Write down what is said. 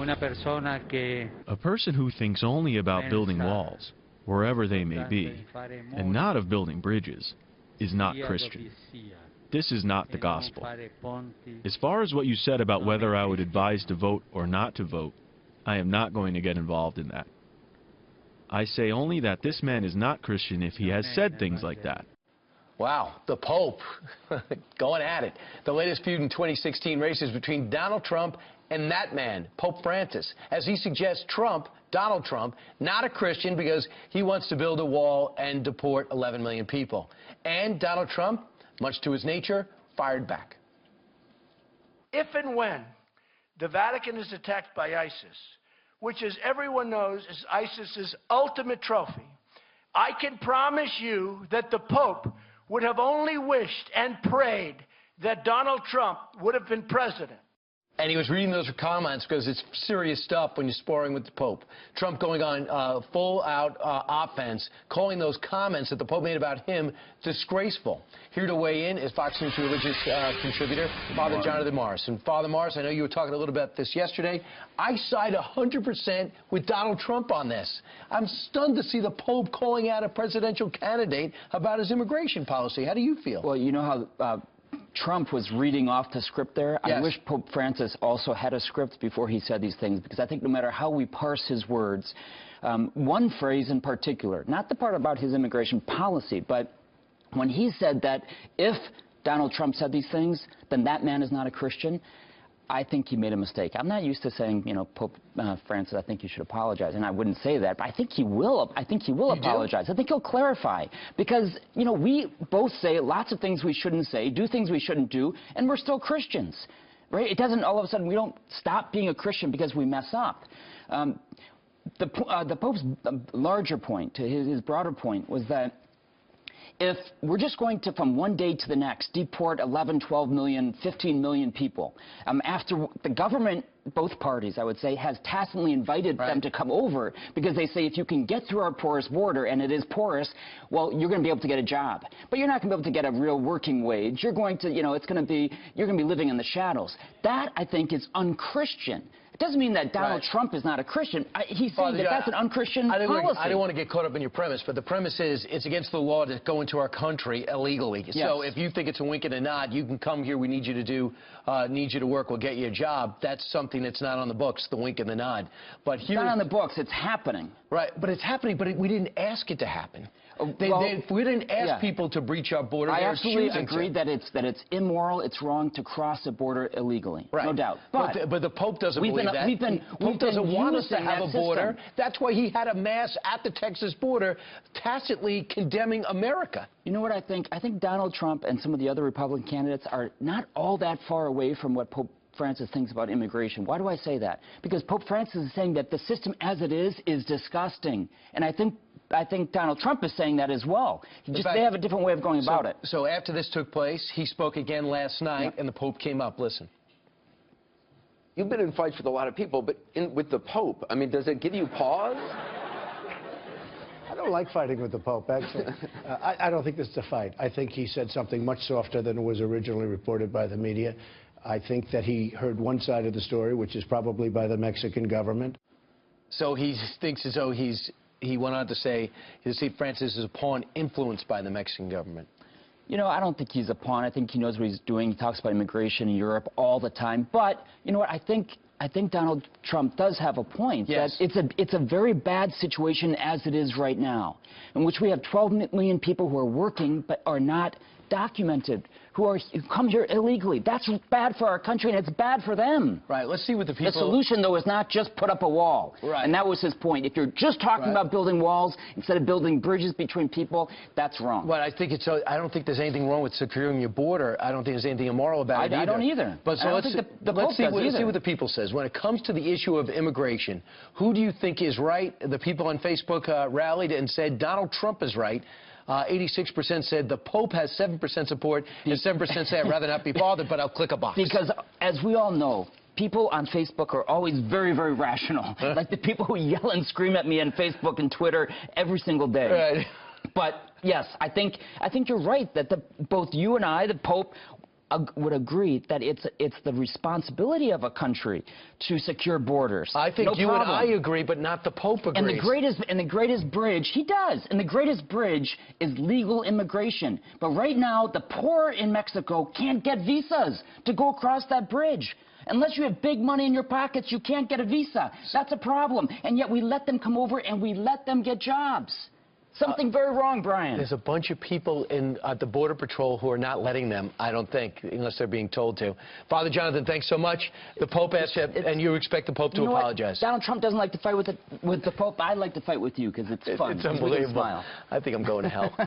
A person who thinks only about building walls, wherever they may be, and not of building bridges, is not Christian. This is not the gospel. As far as what you said about whether I would advise to vote or not to vote, I am not going to get involved in that. I say only that this man is not Christian if he has said things like that. Wow, the Pope going at it. The latest feud in 2016 races between Donald Trump and that man, Pope Francis, as he suggests Trump, Donald Trump, not a Christian because he wants to build a wall and deport 11 million people. And Donald Trump, much to his nature, fired back. If and when the Vatican is attacked by ISIS, which, as everyone knows, is ISIS's ultimate trophy, I can promise you that the Pope would have only wished and prayed that Donald Trump would have been president. And he was reading those comments because it's serious stuff when you're sparring with the Pope. Trump going on full-out offense, calling those comments that the Pope made about him disgraceful. Here to weigh in is Fox News religious contributor, Father Jonathan Morris. And Father Morris, I know you were talking a little bit about this yesterday. I side 100% with Donald Trump on this. I'm stunned to see the Pope calling out a presidential candidate about his immigration policy. How do you feel? Well, you know how Trump was reading off the script there. Yes. I wish Pope Francis also had a script before he said these things, because I think no matter how we parse his words, one phrase in particular, not the part about his immigration policy, but when he said that if Donald Trump said these things, then that man is not a Christian, I think he made a mistake. I'm not used to saying, you know, Pope Francis, I think you should apologize, and I wouldn't say that, but I think he will. I think he will apologize. I think he'll clarify, because, you know, we both say lots of things we shouldn't say, do things we shouldn't do, and we're still Christians, right? It doesn't all of a sudden, we don't stop being a Christian because we mess up. The Pope's larger point, his broader point, was that if we're just going to, from one day to the next, deport 11, 12 million, 15 million people, after the government, both parties, I would say, has tacitly invited them to come over, because they say if you can get through our porous border, and it is porous, well, you're going to be able to get a job. But you're not going to be able to get a real working wage. You're going to, you know, you're going to be living in the shadows. That, I think, is unchristian. It doesn't mean that Donald Trump is not a Christian. He's saying that that's an unchristian policy. I don't want to get caught up in your premise, but the premise is it's against the law to go into our country illegally. Yes. So if you think it's a wink and a nod, you can come here, we need you to do, need you to work, we'll get you a job. That's something that's not on the books, the wink and the nod. But here, it's not on the books, it's happening. Right, but it's happening, but we didn't ask it to happen. We didn't ask people to breach our border. I absolutely agree that it's immoral, it's wrong to cross a border illegally, no doubt. But the Pope doesn't believe that. The Pope doesn't want us to have a border. That's why he had a mass at the Texas border tacitly condemning America. You know what I think? I think Donald Trump and some of the other Republican candidates are not all that far away from what Pope Francis thinks about immigration. Why do I say that? Because Pope Francis is saying that the system as it is disgusting. And I think Donald Trump is saying that as well. They have a different way of going about it. So after this took place, he spoke again last night, and the Pope came up. Listen. You've been in fights with a lot of people, but with the Pope, I mean, does it give you pause? I don't like fighting with the Pope, actually. I don't think this is a fight. I think he said something much softer than was originally reported by the media. I think that he heard one side of the story, which is probably by the Mexican government. So he thinks as though he went on to say Francis is a pawn influenced by the Mexican government. You know, I don't think he's a pawn. I think he knows what he's doing. He talks about immigration in Europe all the time. But, you know what, I think Donald Trump does have a point. Yes. That it's a very bad situation as it is right now, in which we have 12 million people who are working but are not documented, who come here illegally. That's bad for our country, and it's bad for them. Right. Let's see what the people... The solution, though, is not just put up a wall. Right. And that was his point. If you're just talking about building walls instead of building bridges between people, that's wrong. But I don't think there's anything wrong with securing your border. I don't think there's anything immoral about it either. I don't either. But so let's see what the people says. When it comes to the issue of immigration, who do you think is right? The people on Facebook rallied and said Donald Trump is right. 86% said the Pope has 7% support, and 7% say I'd rather not be bothered, but I'll click a box. Because, as we all know, people on Facebook are always very, very rational. Like the people who yell and scream at me on Facebook and Twitter every single day. Right. But, yes, I think you're right that both you and I, the Pope, would agree that it's the responsibility of a country to secure borders. I think no you problem. and I agree, but not the Pope agrees. And the greatest bridge, he does, and the greatest bridge is legal immigration. But right now, the poor in Mexico can't get visas to go across that bridge. Unless you have big money in your pockets, you can't get a visa. That's a problem. And yet we let them come over and we let them get jobs. Something very wrong, Brian. There's a bunch of people at the Border Patrol who are not letting them, I don't think, unless they're being told to. Father Jonathan, thanks so much. The Pope asked you, and you expect the Pope to apologize. Donald Trump doesn't like to fight with the Pope. I like to fight with you because it's fun. It's unbelievable. Smile. I think I'm going to hell.